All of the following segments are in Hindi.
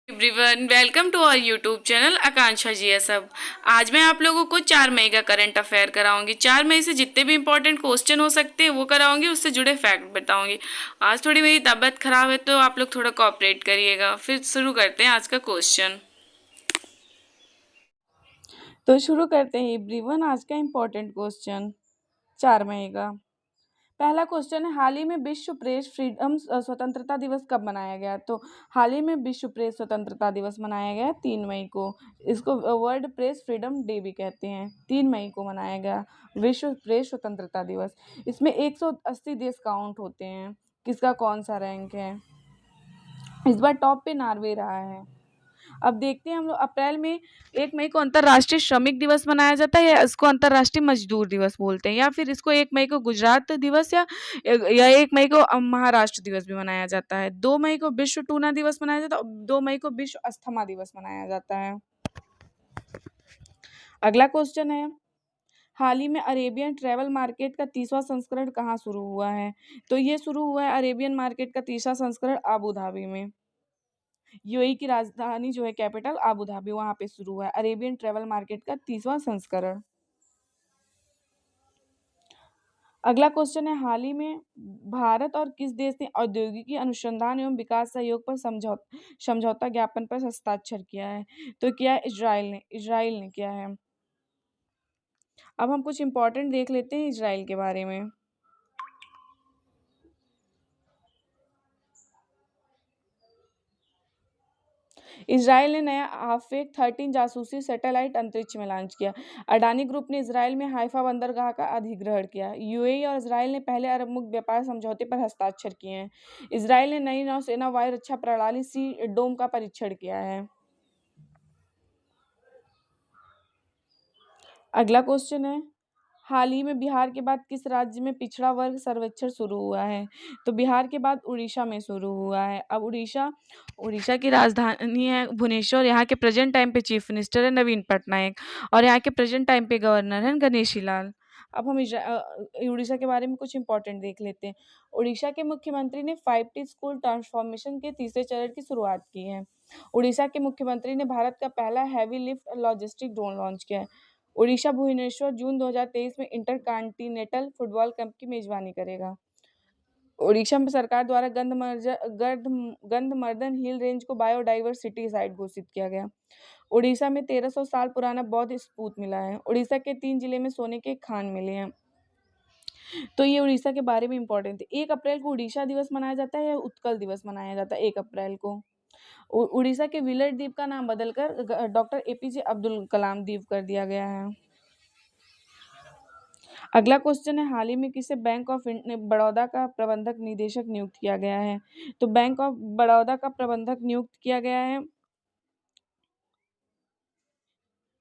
Everyone welcome to our YouTube channel Akanksha ji है सब। आज मैं आप लोगों को 4 मई का करंट अफेयर कराऊंगी। 4 मई से जितने भी इंपॉर्टेंट क्वेश्चन हो सकते हैं वो कराऊंगी, उससे जुड़े फैक्ट बताऊंगी। आज थोड़ी मेरी तबीयत खराब है तो आप लोग थोड़ा कोऑपरेट करिएगा। फिर शुरू करते हैं आज का क्वेश्चन। तो शुरू करते हैं एवरीवन आज का इम्पोर्टेंट क्वेश्चन 4 मई का। पहला क्वेश्चन है, हाल ही में विश्व प्रेस फ्रीडम स्वतंत्रता दिवस कब मनाया गया? तो हाल ही में विश्व प्रेस स्वतंत्रता दिवस मनाया गया 3 मई को। इसको वर्ल्ड प्रेस फ्रीडम डे भी कहते हैं। 3 मई को मनाया गया विश्व प्रेस स्वतंत्रता दिवस। इसमें 180 देश काउंट होते हैं। किसका कौन सा रैंक है? इस बार टॉप पे नॉर्वे रहा है। अब देखते हैं हम लोग अप्रैल में 1 मई को अंतर्राष्ट्रीय श्रमिक दिवस मनाया जाता है या इसको अंतर्राष्ट्रीय मजदूर दिवस बोलते हैं, या फिर इसको 1 मई को गुजरात दिवस या 1 मई को महाराष्ट्र दिवस भी मनाया जाता है। 2 मई को विश्व टूना दिवस मनाया जाता है और 2 मई को विश्व अस्थमा दिवस मनाया जाता है। अगला क्वेश्चन है, हाल ही में अरेबियन ट्रैवल मार्केट का 30वां संस्करण कहाँ शुरू हुआ है? तो ये शुरू हुआ है अरेबियन मार्केट का 30वां संस्करण अबू धाबी में। यूएई की राजधानी जो है कैपिटल अबू धाबी, वहां पे शुरू हुआ है अरेबियन ट्रैवल मार्केट का 30वां संस्करण। अगला क्वेश्चन है, हाल ही में भारत और किस देश ने औद्योगिकी अनुसंधान एवं विकास सहयोग पर समझौता ज्ञापन पर हस्ताक्षर किया है? तो किया है इजराइल ने किया है। अब हम कुछ इंपॉर्टेंट देख लेते हैं इजराइल के बारे में। इजराइल ने नया हाफेक 13 जासूसी सैटेलाइट अंतरिक्ष में लॉन्च किया। अडानी ग्रुप ने इजराइल में हाइफा बंदरगाह का अधिग्रहण किया। यूएई और इजराइल ने पहले अरब मुक्त व्यापार समझौते पर हस्ताक्षर किए हैं। इजराइल ने नई नौसेना वायु रक्षा प्रणाली सी डोम का परीक्षण किया है। अगला क्वेश्चन है, हाल ही में बिहार के बाद किस राज्य में पिछड़ा वर्ग सर्वेक्षण शुरू हुआ है? तो बिहार के बाद उड़ीसा में शुरू हुआ है। अब उड़ीसा की राजधानी है भुवनेश्वर। यहाँ के प्रेजेंट टाइम पे चीफ मिनिस्टर है नवीन पटनायक और यहाँ के प्रेजेंट टाइम पे गवर्नर है गणेशी लाल। अब हम उड़ीसा के बारे में कुछ इंपॉर्टेंट देख लेते हैं। उड़ीसा के मुख्यमंत्री ने 5T स्कूल ट्रांसफॉर्मेशन के तीसरे चरण की शुरुआत की है। उड़ीसा के मुख्यमंत्री ने भारत का पहला heavy lift logistic drone launch किया है। उड़ीसा भुवनेश्वर जून 2023 में इंटरकॉन्टिनेंटल फुटबॉल कप की मेजबानी करेगा। उड़ीसा में सरकार द्वारा गंधमर्दन हिल रेंज को बायोडाइवर्सिटी साइट घोषित किया गया। उड़ीसा में 1300 साल पुराना बौद्ध स्तूप मिला है। उड़ीसा के 3 जिले में सोने के खान मिले हैं। तो ये उड़ीसा के बारे में इंपॉर्टेंट है। 1 अप्रैल को उड़ीसा दिवस मनाया जाता है या उत्कल दिवस मनाया जाता है? 1 अप्रैल को। उड़ीसा के व्हीलर द्वीप का नाम बदलकर डॉक्टर एपीजे अब्दुल कलाम द्वीप कर दिया गया है। अगला क्वेश्चन है, हाल ही में किसे बैंक ऑफ बड़ौदा का प्रबंधक निदेशक नियुक्त किया गया है? तो बैंक ऑफ बड़ौदा का प्रबंधक नियुक्त किया गया है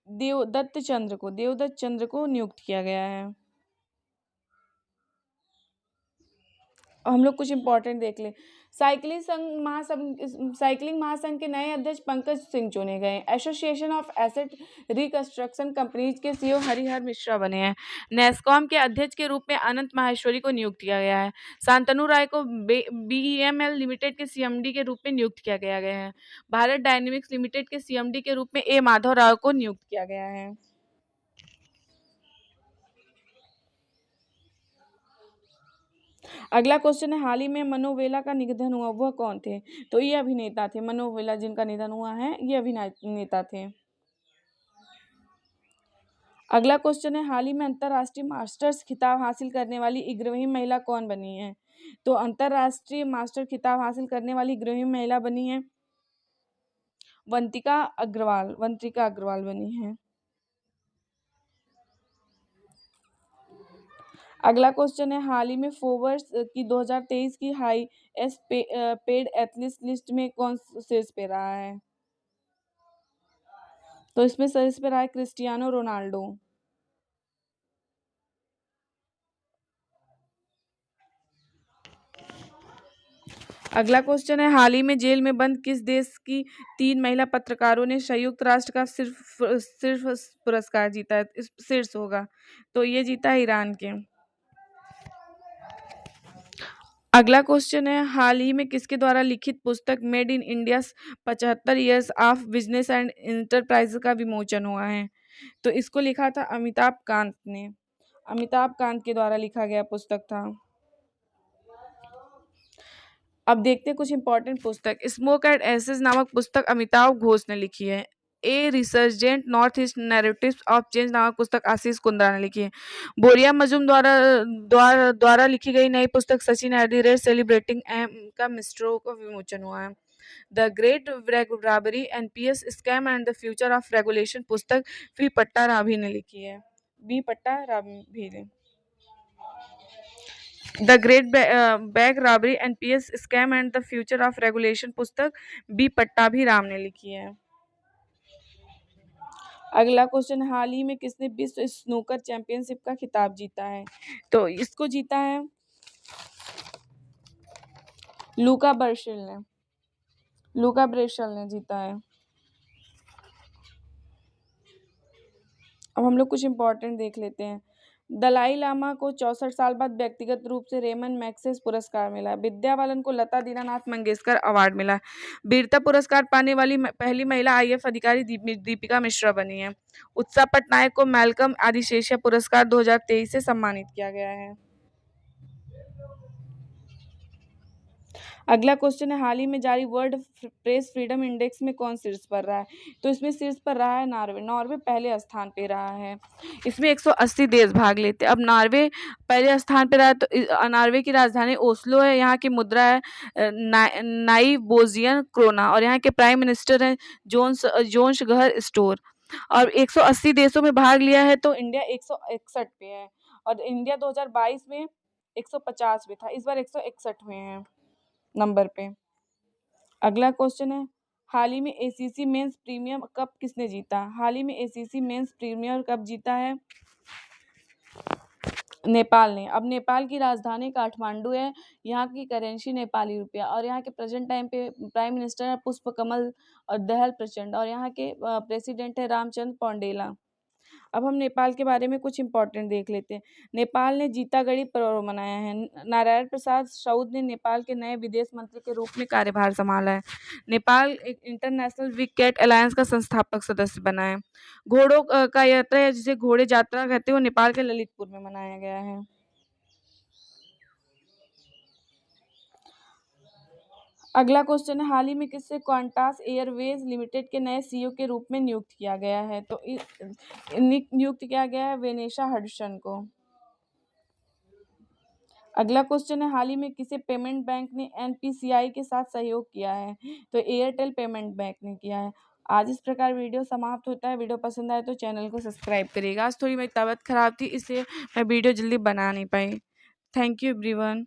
देवदत्त चंद्र को नियुक्त किया गया है। हम लोग कुछ इंपॉर्टेंट देख ले। साइकिलिंग महासंघ के नए अध्यक्ष पंकज सिंह चुने गए। Association of asset reconstruction companies के सीईओ हरिहर मिश्रा बने हैं। नेस्कॉम के अध्यक्ष के रूप में अनंत माहेश्वरी को नियुक्त किया गया है। शांतनु राय को बीईएमएल लिमिटेड के सीएमडी के रूप में नियुक्त किया गया है। भारत डायनेमिक्स लिमिटेड के सीएमडी के रूप में ए माधव राव को नियुक्त किया गया है। अगला क्वेश्चन है, हाल ही में मनोवेला का निधन हुआ, वह कौन थे? तो ये अभिनेता थे। मनोवेला जिनका निधन हुआ है ये अभिनेता थे। अगला क्वेश्चन है, हाल ही में अंतरराष्ट्रीय मास्टर्स खिताब हासिल करने वाली 11वीं महिला कौन बनी है? तो अंतरराष्ट्रीय मास्टर खिताब हासिल करने वाली 11वीं महिला बनी है वंतिका अग्रवाल बनी है। अगला क्वेश्चन है, हाल ही में फोर्ब्स की 2023 की हाईएस्ट पेड एथलीट लिस्ट में कौन शीर्ष पे रहा है? तो इसमें शीर्ष पे रहा है क्रिस्टियानो रोनाल्डो। अगला क्वेश्चन है, हाल ही में जेल में बंद किस देश की 3 महिला पत्रकारों ने संयुक्त राष्ट्र का सिर्फ पुरस्कार जीता है? शीर्ष होगा तो ये जीता है ईरान के। अगला क्वेश्चन है, हाल ही में किसके द्वारा लिखित पुस्तक made in India 75 years of business and enterprise का विमोचन हुआ है? तो इसको लिखा था अमिताभ कांत ने। अमिताभ कांत के द्वारा लिखा गया पुस्तक था। अब देखते हैं कुछ इंपॉर्टेंट पुस्तक। स्मोक एंड एसेस नामक पुस्तक अमिताभ घोष ने लिखी है। A resurgent north east narratives of change नामक पुस्तक आशीष कुंद्रा ने लिखी है। बोरिया मजूम द्वारा द्वारा द्वारा लिखी गई नई पुस्तक Sachin at the rate celebrating एम का मिस्ट्रो का विमोचन हुआ है। The great robbery NPS scam and the future of regulation पुस्तक वी पट्टा राभी ने लिखी है। वी पट्टा राभी ने। The great bank robbery NPS scam and the future of regulation पुस्तक बी पट्टाभी राम ने लिखी है। अगला क्वेश्चन, हाल ही में किसने विश्व स्नूकर चैंपियनशिप का खिताब जीता है? तो इसको जीता है लूका ब्रेशल ने। लूका ब्रेशल ने जीता है। अब हम लोग कुछ इंपॉर्टेंट देख लेते हैं। दलाई लामा को 64 साल बाद व्यक्तिगत रूप से रेमन मैग्सेसे पुरस्कार मिला। विद्या बालन को लता दीनानाथ मंगेशकर अवार्ड मिला। वीरता पुरस्कार पाने वाली पहली महिला आईएएस अधिकारी दीपिका मिश्रा बनी है। उत्साह पटनायक को मैल्कम आदिशेषिया पुरस्कार 2023 से सम्मानित किया गया है। अगला क्वेश्चन है, हाल ही में जारी वर्ल्ड प्रेस फ्रीडम इंडेक्स में कौन शीर्ष पर रहा है? तो इसमें शीर्ष पर रहा है नॉर्वे। नॉर्वे पहले स्थान पे रहा है। इसमें 180 देश भाग लेते। अब नॉर्वे पहले स्थान पे रहा है, तो नॉर्वे की राजधानी ओस्लो है। यहाँ की मुद्रा है नाइबोजियन क्रोना और यहाँ के प्राइम मिनिस्टर हैं जोन्स घर स्टोर। और 180 देशों में भाग लिया है, तो इंडिया 161 पे है और इंडिया 2022 में 150 पे था। इस बार 161 में है नंबर पे। अगला क्वेश्चन है, हाल ही में एसीसी मेंस प्रीमियर कप किसने जीता? हाल ही में एसीसी मेंस प्रीमियर कप जीता है नेपाल ने। अब नेपाल की राजधानी काठमांडू है। यहाँ की करेंसी नेपाली रुपया और यहाँ के प्रेजेंट टाइम पे प्राइम मिनिस्टर है पुष्प कमल और दहल प्रचंड और यहाँ के प्रेसिडेंट है रामचंद्र पौडेला। अब हम नेपाल के बारे में कुछ इंपॉर्टेंट देख लेते हैं। नेपाल ने जीतागढ़ी पर्व मनाया है। नारायण प्रसाद शौद ने नेपाल के नए विदेश मंत्री के रूप में कार्यभार संभाला है। नेपाल एक इंटरनेशनल विकेट अलायंस का संस्थापक सदस्य बना है। घोड़ों का यात्रा है जिसे घोड़े यात्रा कहते हैं, वो नेपाल के ललितपुर में मनाया गया है। अगला क्वेश्चन है, हाल ही में किससे क्वांटास एयरवेज लिमिटेड के नए सीईओ के रूप में नियुक्त किया गया है? तो नियुक्त किया गया है वेनेसा हडसन को। अगला क्वेश्चन है, हाल ही में किसे पेमेंट बैंक ने एनपीसीआई के साथ सहयोग किया है? तो एयरटेल पेमेंट बैंक ने किया है। आज इस प्रकार वीडियो समाप्त होता है। वीडियो पसंद आए तो चैनल को सब्सक्राइब करिएगा। आज थोड़ी मेरी तबीयत खराब थी, इसलिए मैं वीडियो जल्दी बना नहीं पाई। Thank you everyone.